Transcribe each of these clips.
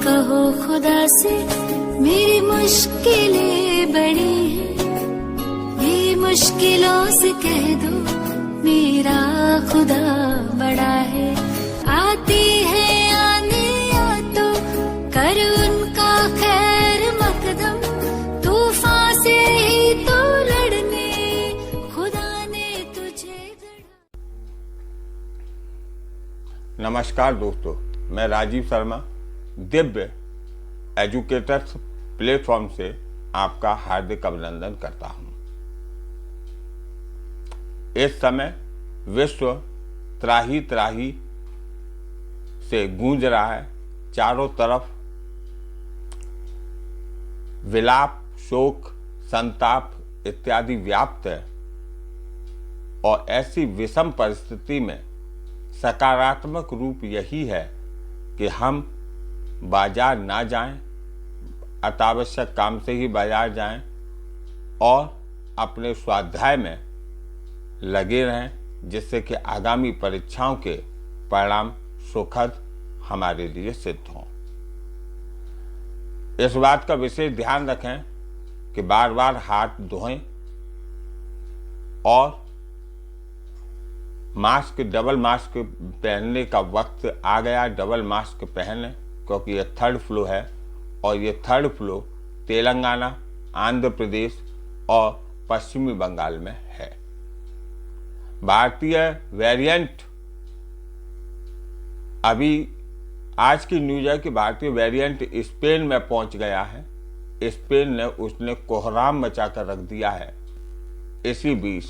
कहो खुदा से मेरी मुश्किलें बड़ी हैं, ये मुश्किलों से कह दो मेरा खुदा बड़ा है। आती है आने या तो कर उनका खैर मकदम, तूफान से ही तो लड़ने खुदा ने तुझे गढ़ा। नमस्कार दोस्तों, मैं राजीव शर्मा दिव्य एजुकेटर्स प्लेटफॉर्म से आपका हार्दिक अभिनंदन करता हूं। इस समय विश्व त्राही त्राही से गूंज रहा है। चारों तरफ विलाप, शोक, संताप इत्यादि व्याप्त है और ऐसी विषम परिस्थिति में सकारात्मक रूप यही है कि हम बाजार ना जाएं, अत्यावश्यक काम से ही बाजार जाएं और अपने स्वाध्याय में लगे रहें, जिससे कि आगामी परीक्षाओं के परिणाम सुखद हमारे लिए सिद्ध हों। इस बात का विशेष ध्यान रखें कि बार बार हाथ धोएं और मास्क, डबल मास्क पहनने का वक्त आ गया। डबल मास्क पहनें क्योंकि ये थर्ड फ्लू है और ये थर्ड फ्लू तेलंगाना, आंध्र प्रदेश और पश्चिमी बंगाल में है। भारतीय वेरिएंट, अभी आज की न्यूज है कि भारतीय वेरिएंट स्पेन में पहुंच गया है। स्पेन ने उसने कोहराम मचाकर रख दिया है। इसी बीच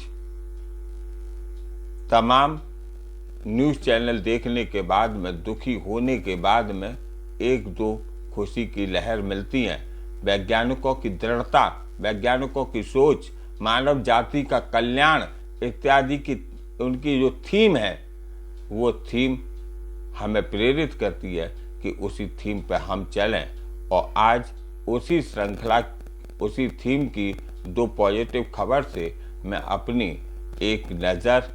तमाम न्यूज़ चैनल देखने के बाद में, दुखी होने के बाद में एक दो खुशी की लहर मिलती है। वैज्ञानिकों की दृढ़ता, वैज्ञानिकों की सोच, मानव जाति का कल्याण इत्यादि की उनकी जो थीम है, वो थीम हमें प्रेरित करती है कि उसी थीम पर हम चलें। और आज उसी श्रृंखला, उसी थीम की दो पॉजिटिव खबर से मैं अपनी एक नज़र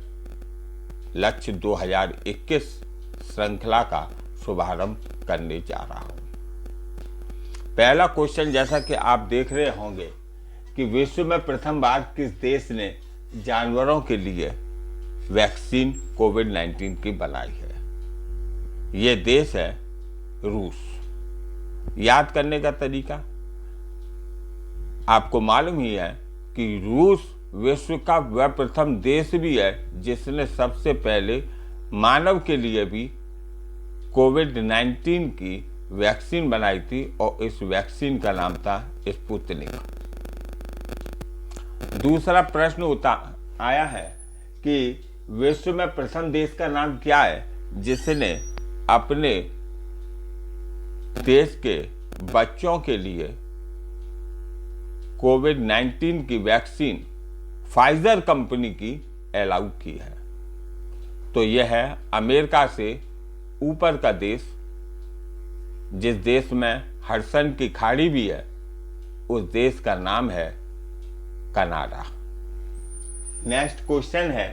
लक्ष्य 2021 श्रृंखला का शुभारंभ करने जा रहा हूं। पहला क्वेश्चन, जैसा कि आप देख रहे होंगे कि विश्व में प्रथम बार किस देश ने जानवरों के लिए वैक्सीन कोविड-19 की बनाई है? ये देश है रूस। याद करने का तरीका, आपको मालूम ही है कि रूस विश्व का वह प्रथम देश भी है जिसने सबसे पहले मानव के लिए भी कोविड-19 की वैक्सीन बनाई थी और इस वैक्सीन का नाम था स्पुतनिक। दूसरा प्रश्न आया है कि विश्व में प्रथम देश का नाम क्या है जिसने अपने देश के बच्चों के लिए कोविड-19 की वैक्सीन फाइजर कंपनी की अलाउ की है? तो यह है अमेरिका से ऊपर का देश, जिस देश में हडसन की खाड़ी भी है। उस देश का नाम है कनाडा। नेक्स्ट क्वेश्चन है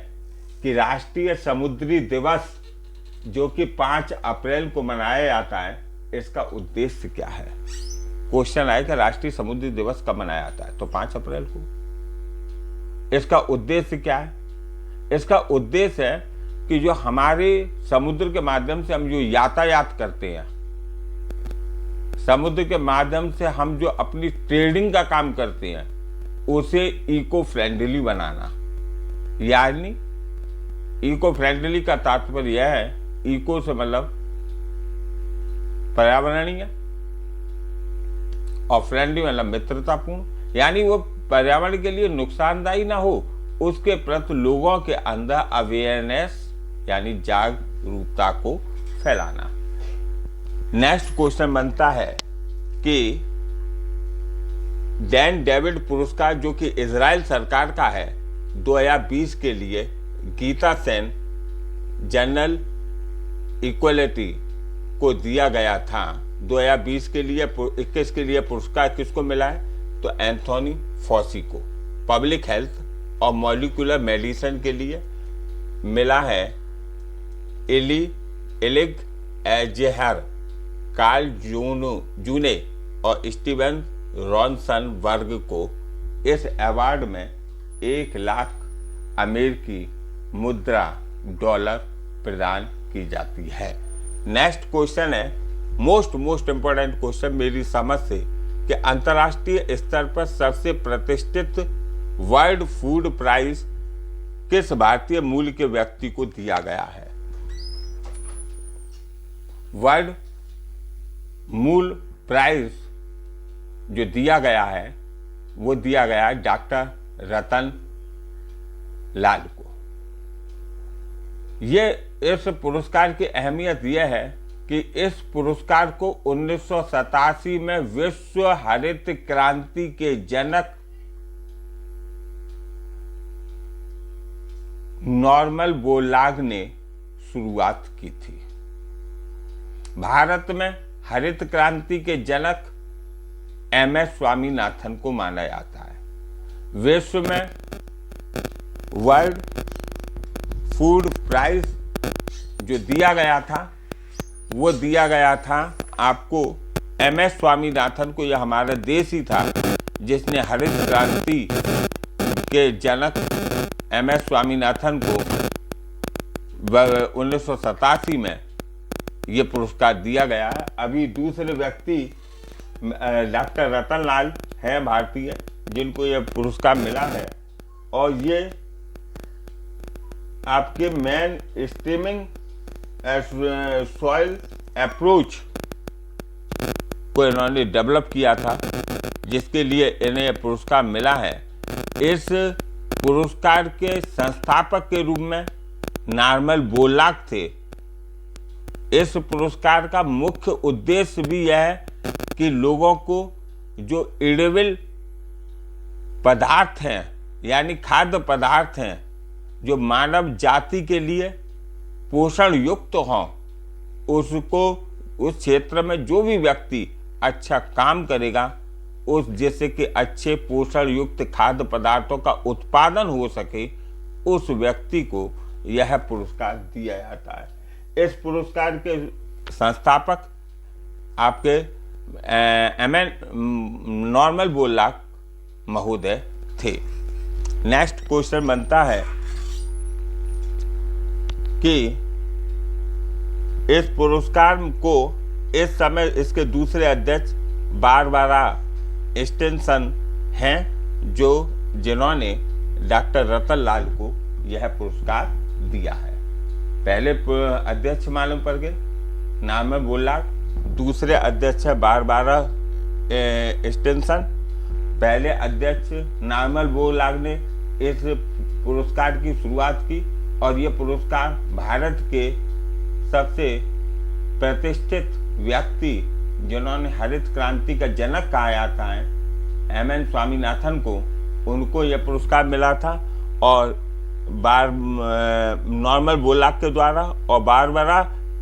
कि राष्ट्रीय समुद्री दिवस जो कि 5 अप्रैल को मनाया जाता है, इसका उद्देश्य क्या है? क्वेश्चन आया कि राष्ट्रीय समुद्री दिवस कब मनाया जाता है? तो 5 अप्रैल को। इसका उद्देश्य क्या है? इसका उद्देश्य है कि जो हमारे समुद्र के माध्यम से हम जो यातायात करते हैं, समुद्र के माध्यम से हम जो अपनी ट्रेडिंग का काम करते हैं, उसे इको फ्रेंडली बनाना। यानी इको फ्रेंडली का तात्पर्य यह है, इको से मतलब पर्यावरणीय और फ्रेंडली मतलब मित्रतापूर्ण, यानी वो पर्यावरण के लिए नुकसानदायी ना हो, उसके प्रति लोगों के अंदर अवेयरनेस यानी जागरूकता को फैलाना। नेक्स्ट क्वेश्चन बनता है कि डैन डेविड पुरस्कार जो कि इजराइल सरकार का है, 2020 के लिए गीता सेन जनरल इक्वलिटी को दिया गया था। 2020 के लिए 21 के लिए पुरस्कार किसको मिला है? तो एंथोनी फॉसी को पब्लिक हेल्थ और मॉलिक्यूलर मेडिसिन के लिए मिला है। एलिग एजेहर कार्ल जूने और स्टीवन रॉनसनबर्ग को इस अवार्ड में 1 लाख अमेरिकी मुद्रा डॉलर प्रदान की जाती है। नेक्स्ट क्वेश्चन है मोस्ट इंपॉर्टेंट क्वेश्चन मेरी समझ से कि अंतर्राष्ट्रीय स्तर पर सबसे प्रतिष्ठित वर्ल्ड फूड प्राइज किस भारतीय मूल के व्यक्ति को दिया गया है। वर्ल्ड मूल प्राइज जो दिया गया है वो दिया गया है डॉक्टर रतन लाल को। ये इस पुरस्कार की अहमियत यह है कि इस पुरस्कार को 1987 में विश्व हरित क्रांति के जनक नॉर्मन बोरलॉग ने शुरुआत की थी। भारत में हरित क्रांति के जनक MS स्वामीनाथन को माना जाता है। विश्व में वर्ल्ड फूड प्राइज जो दिया गया था वो दिया गया था आपको MS स्वामीनाथन को। यह हमारा देश ही था जिसने हरित क्रांति के जनक MS स्वामीनाथन को 1987 में ये पुरस्कार दिया गया है। अभी दूसरे व्यक्ति डॉक्टर रतन लाल हैं भारतीय जिनको यह पुरस्कार मिला है और ये आपके मेन स्ट्रीमिंग सॉइल अप्रोच को इन्होंने डेवलप किया था जिसके लिए इन्हें यह पुरस्कार मिला है। इस पुरस्कार के संस्थापक के रूप में नॉर्मन बोरलॉग थे। इस पुरस्कार का मुख्य उद्देश्य भी यह है कि लोगों को जो एडिबल पदार्थ हैं यानी खाद्य पदार्थ हैं जो मानव जाति के लिए पोषण युक्त हों, उसको उस क्षेत्र में जो भी व्यक्ति अच्छा काम करेगा उस जैसे कि अच्छे पोषण युक्त खाद्य पदार्थों का उत्पादन हो सके उस व्यक्ति को यह पुरस्कार दिया जाता है। इस पुरस्कार के संस्थापक आपके नॉर्मन बोरलॉग महोदय थे। नेक्स्ट क्वेश्चन बनता है कि इस पुरस्कार को इस समय इसके दूसरे अध्यक्ष बारबरा स्टिनसन हैं जिन्होंने डॉक्टर रतन लाल को यह पुरस्कार दिया है। पहले अध्यक्ष मालूम पड़ गए नॉर्मन बोरलॉग, दूसरे अध्यक्ष है बारबरा स्टिनसन। पहले अध्यक्ष नॉर्मन बोरलॉग ने इस पुरस्कार की शुरुआत की और ये पुरस्कार भारत के सबसे प्रतिष्ठित व्यक्ति जिन्होंने हरित क्रांति का जनक कहा जाता है MS स्वामीनाथन को, उनको यह पुरस्कार मिला था और नॉर्मन बोरलॉग के द्वारा और बारबरा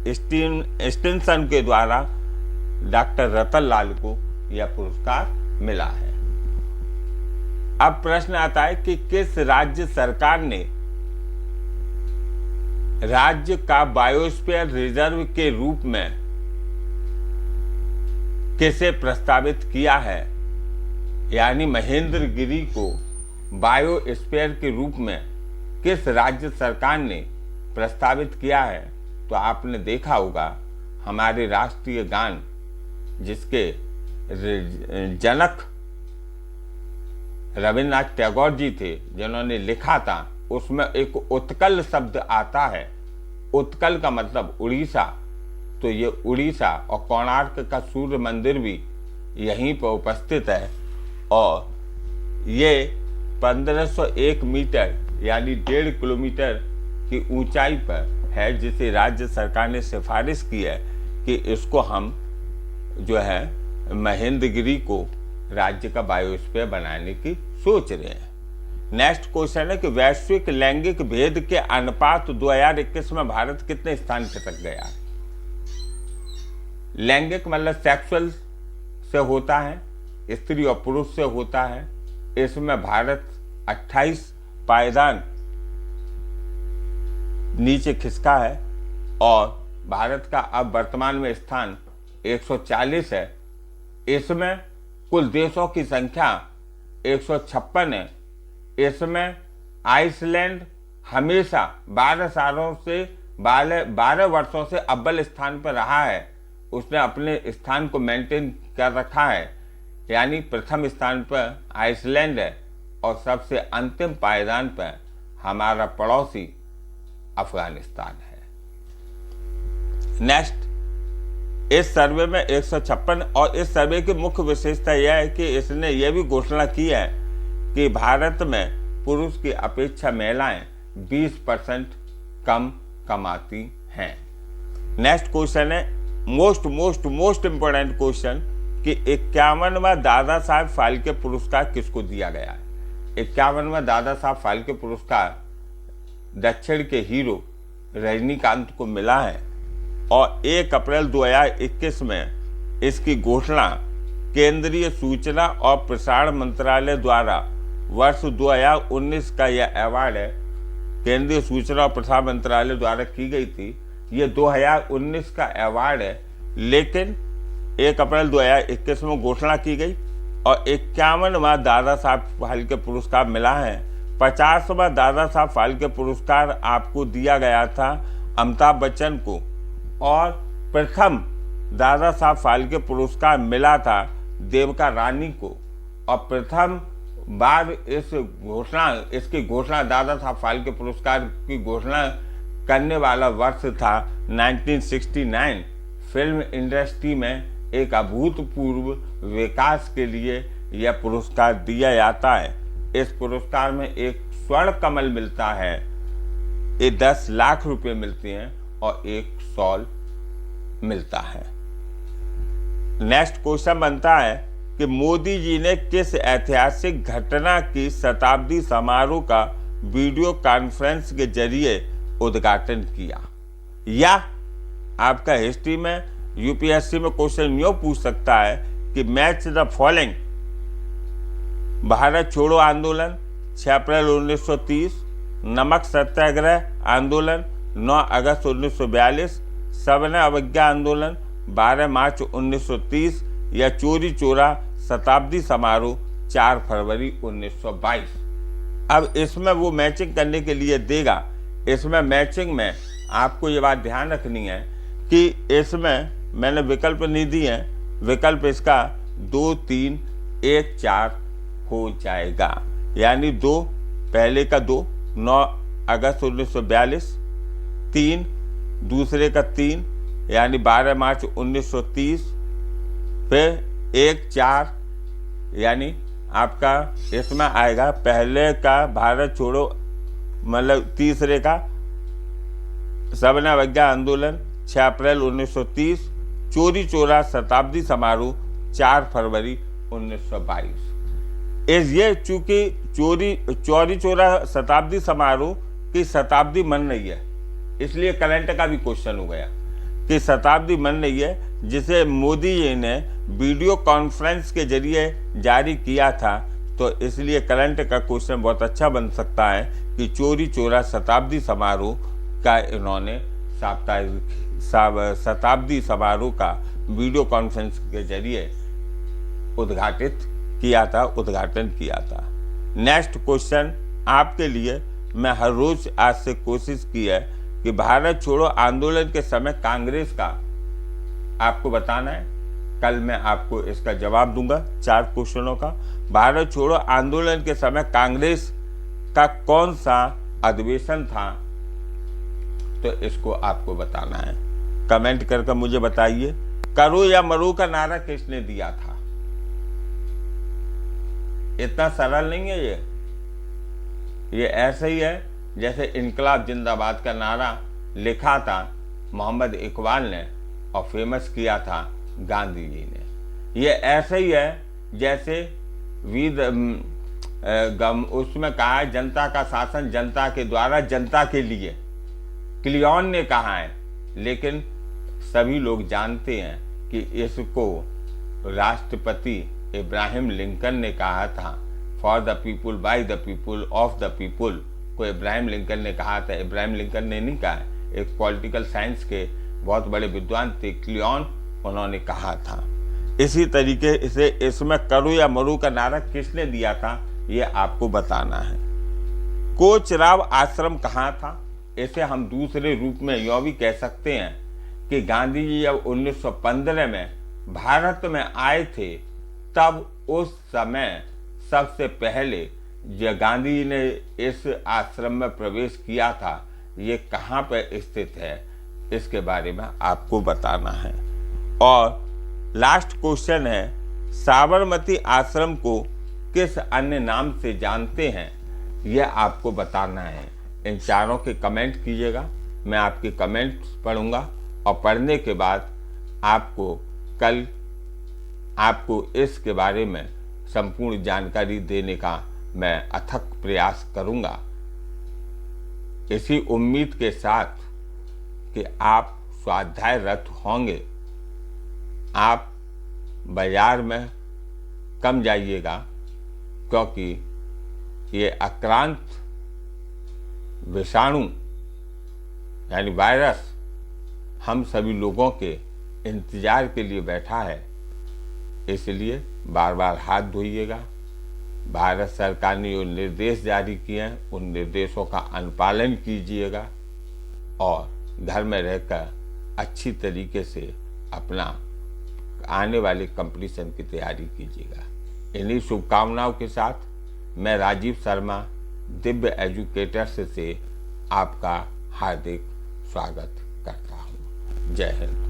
स्टिनसन के द्वारा डॉक्टर रतन लाल को यह पुरस्कार मिला है। अब प्रश्न आता है कि किस राज्य सरकार ने राज्य का बायोस्फीयर रिजर्व के रूप में किसे प्रस्तावित किया है, यानी महेंद्रगिरी को बायोस्फीयर के रूप में किस राज्य सरकार ने प्रस्तावित किया है। तो आपने देखा होगा हमारे राष्ट्रीय गान जिसके जनक रविन्द्रनाथ टैगोर जी थे जिन्होंने लिखा था, उसमें एक उत्कल शब्द आता है। उत्कल का मतलब उड़ीसा, तो ये उड़ीसा और कोणार्क का सूर्य मंदिर भी यहीं पर उपस्थित है और ये 1501 मीटर यानी 1.5 किलोमीटर की ऊंचाई पर है, जिसे राज्य सरकार ने सिफारिश की है कि इसको हम जो है महेंद्रगिरी को राज्य का बायोस्फीयर बनाने की सोच रहे हैं। नेक्स्ट क्वेश्चन है कि वैश्विक लैंगिक भेद के अनुपात 2021 में भारत कितने स्थान पे तक गया। लैंगिक मतलब सेक्सुअल से होता है, स्त्री और पुरुष से होता है। इसमें भारत 28 पायदान नीचे खिसका है और भारत का अब वर्तमान में स्थान 140 है। इसमें कुल देशों की संख्या 156 है। इसमें आइसलैंड हमेशा 12 वर्षों से अव्वल स्थान पर रहा है। उसने अपने स्थान को मेंटेन कर रखा है, यानी प्रथम स्थान पर आइसलैंड है और सबसे अंतिम पायदान पर हमारा पड़ोसी अफगानिस्तान है। नेक्स्ट, इस सर्वे में 156 और इस सर्वे की मुख्य विशेषता यह है कि इसने यह भी घोषणा की है कि भारत में पुरुष की अपेक्षा महिलाएं 20% कम कमाती हैं। नेक्स्ट क्वेश्चन है मोस्ट इंपोर्टेंट क्वेश्चन कि 51वां दादा साहब फाल्के पुरस्कार किसको दिया गया है। 51वां दादा साहब फाल्के पुरस्कार दक्षिण के हीरो रजनीकांत को मिला है और 1 अप्रैल 2021 में इसकी घोषणा केंद्रीय सूचना और प्रसारण मंत्रालय द्वारा वर्ष 2019 का यह अवार्ड है, केंद्रीय सूचना और प्रसारण मंत्रालय द्वारा की गई थी। ये 2019 का अवार्ड है, लेकिन 1 अप्रैल 2021 में घोषणा की गई और 51वां दादा साहब फाल्के पुरस्कार मिला है। 50वां दादा साहब फाल्के पुरस्कार आपको दिया गया था अमिताभ बच्चन को और प्रथम दादा साहब फाल्के पुरस्कार मिला था देविका रानी को और प्रथम बार इसकी घोषणा दादा साहब फाल्के पुरस्कार की घोषणा करने वाला वर्ष था 1969। फिल्म इंडस्ट्री में एक अभूतपूर्व विकास के लिए यह पुरस्कार दिया जाता है। इस पुरस्कार में एक स्वर्ण कमल मिलता है, ये 10 लाख रुपए मिलते हैं और एक शॉल मिलता है। नेक्स्ट क्वेश्चन बनता है कि मोदी जी ने किस ऐतिहासिक घटना की शताब्दी समारोह का वीडियो कॉन्फ्रेंस के जरिए उद्घाटन किया। या आपका हिस्ट्री में यूपीएससी में क्वेश्चन यूं पूछ सकता है कि मैच द फॉलोइंग: भारत छोड़ो आंदोलन 6 अप्रैल 1930, नमक सत्याग्रह आंदोलन 9 अगस्त 1942, सविनय अवज्ञा आंदोलन 12 मार्च 1930 या चोरी चोरा शताब्दी समारोह 4 फरवरी 1922। अब इसमें वो मैचिंग करने के लिए देगा। इसमें मैचिंग में आपको ये बात ध्यान रखनी है कि इसमें मैंने विकल्प नहीं दिए हैं। विकल्प इसका 2, 3, 1, 4 हो जाएगा, यानी 2 पहले का 2 9 अगस्त 1942, 3 दूसरे का 3 यानी 12 मार्च 1930, फिर 1 4 यानी आपका इसमें आएगा पहले का भारत छोड़ो मतलब तीसरे का सविनय अवज्ञा आंदोलन 6 अप्रैल 1930, चोरी चोरा शताब्दी समारोह 4 फरवरी 1922। ये चूंकि चोरी चोरा शताब्दी समारोह की शताब्दी मन रही है, इसलिए करंट का भी क्वेश्चन हो गया कि शताब्दी मन रही है, जिसे मोदी जी ने वीडियो कॉन्फ्रेंस के जरिए जारी किया था, तो इसलिए करंट का क्वेश्चन बहुत अच्छा बन सकता है कि चोरी चोरा शताब्दी समारोह का इन्होंने शताब्दी समारोह का वीडियो कॉन्फ्रेंस के जरिए उद्घाटन किया था। नेक्स्ट क्वेश्चन आपके लिए मैं हर रोज आज से कोशिश की है कि भारत छोड़ो आंदोलन के समय कांग्रेस का आपको बताना है। कल मैं आपको इसका जवाब दूंगा 4 क्वेश्चनों का। भारत छोड़ो आंदोलन के समय कांग्रेस का कौन सा अधिवेशन था, तो इसको आपको बताना है। कमेंट करके मुझे बताइए। करो या मरो का नारा किसने दिया था? इतना सरल नहीं है ये ऐसे ही है जैसे इनकलाब जिंदाबाद का नारा लिखा था मोहम्मद इकबाल ने और फेमस किया था गांधी जी ने। ये ऐसे ही है जैसे उसमें कहा है जनता का शासन जनता के द्वारा जनता के लिए, क्लियोन ने कहा है, लेकिन सभी लोग जानते हैं कि इसको राष्ट्रपति इब्राहिम लिंकन ने कहा था। For the people, by the people, of the people को इब्राहिम लिंकन ने कहा था। इब्राहिम लिंकन ने नहीं कहा, एक पॉलिटिकल साइंस के बहुत बड़े विद्वान थे क्लियोन, उन्होंने कहा था। इसी तरीके से इसमें करो या मरो का नारा किसने दिया था, ये आपको बताना है। कोचराब आश्रम कहाँ था? इसे हम दूसरे रूप में यूँ भी कह सकते हैं कि गांधी जी जब 1915 में भारत में आए थे, तब उस समय सबसे पहले जो गांधी जी ने इस आश्रम में प्रवेश किया था, ये कहाँ पर स्थित है, इसके बारे में आपको बताना है। और लास्ट क्वेश्चन है, साबरमती आश्रम को किस अन्य नाम से जानते हैं, यह आपको बताना है। इन चारों के कमेंट कीजिएगा, मैं आपके कमेंट्स पढ़ूंगा और पढ़ने के बाद आपको कल आपको इसके बारे में संपूर्ण जानकारी देने का मैं अथक प्रयास करूंगा, इसी उम्मीद के साथ कि आप स्वाध्यायरत होंगे। आप बाजार में कम जाइएगा, क्योंकि ये आक्रांत विषाणु यानी वायरस हम सभी लोगों के इंतजार के लिए बैठा है। इसलिए बार बार हाथ धोइएगा। भारत सरकार ने जो निर्देश जारी किए हैं, उन निर्देशों का अनुपालन कीजिएगा और घर में रहकर अच्छी तरीके से अपना आने वाले कंपटीशन की तैयारी कीजिएगा। इन्हीं शुभकामनाओं के साथ मैं राजीव शर्मा दिव्य एजुकेटर्स से आपका हार्दिक स्वागत करता हूँ। जय हिंद।